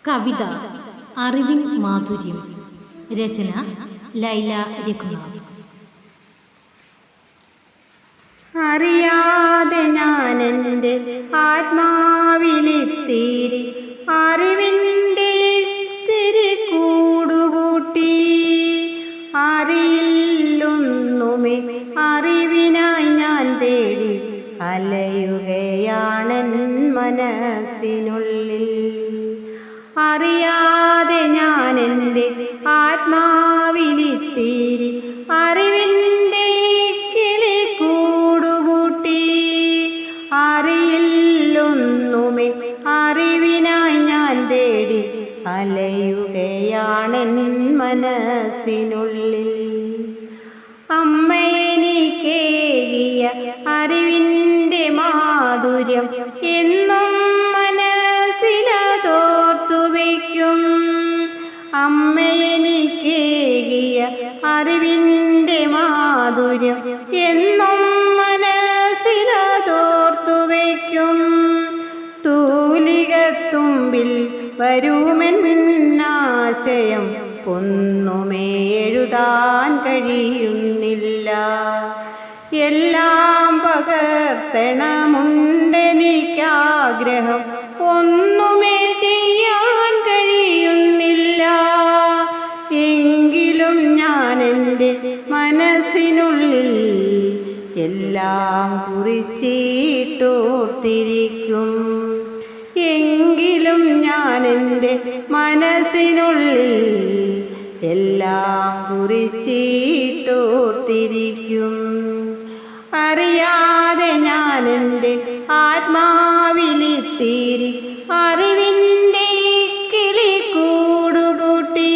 കവിത അറിവിൻ മാധുര്യം. രചന ലൈല രഘുനാഥ്. അറിയാതെ ഞാനെൻ്റെ ആത്മാവിലെത്തിരി അറിവിൻ്റെ ഇത്തിരി കൂടുകൂട്ടി. അറിയില്ലൊന്നുമേ അറിവിനായി ഞാൻ തേടി അലയുകയാണെൻ മനസ്സിനുള്ളിൽ. അറിയാതെ ഞാനെൻ്റെ ആത്മാവിലിത്തിരി അറിവിൻ്റെ കിളി കൂടുകൂട്ടി. അറിയില്ലൊന്നുമേ അറിവിനായി ഞാൻ തേടി അലയുകയാണെൻ മനസ്സിനുള്ളിൽ. അമ്മയെനിക്കേകിയ അറിവിൻ്റെ മാധുര്യം എന്നും മനസ്സിലതോർത്തു വയ്ക്കും. അമ്മയെനിക്കേകിയ അറിവിൻ്റെ മാധുര്യം എന്നും മനസ്സിലതോർത്തു വയ്ക്കും. തൂലികത്തുമ്പിൽ വരുമെന്നാശയം ഒന്നുമേ എഴുതാൻ കഴിയുന്നില്ല. എല്ലാം പകർത്തണമെണ്ടെനിക്കാഗ്രഹം ഒന്നുമേ ചെയ്യാൻ കഴിയുന്നില്ല. എങ്കിലും ഞാൻ എൻ്റെ മനസ്സിനുള്ളിൽ എല്ലാം കുറിച്ചിട്ടോർത്തിരിക്കും. എങ്കിലും ഞാൻ എൻ്റെ മനസ്സിനുള്ളിൽ എല്ലാം കുറിച്ചിട്ടോർത്തിരിക്കും. അറിയാതെ ഞാൻ എൻ്റെ ആത്മാവിലിത്തിരി അറിവിൻ്റെ കിളി കൂടുകൂട്ടി.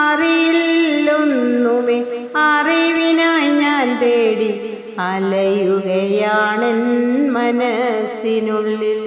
അറിയില്ലൊന്നുമേ അറിവിനായി ഞാൻ തേടി അലയുകയാണെൻ മനസ്സിനുള്ളിൽ.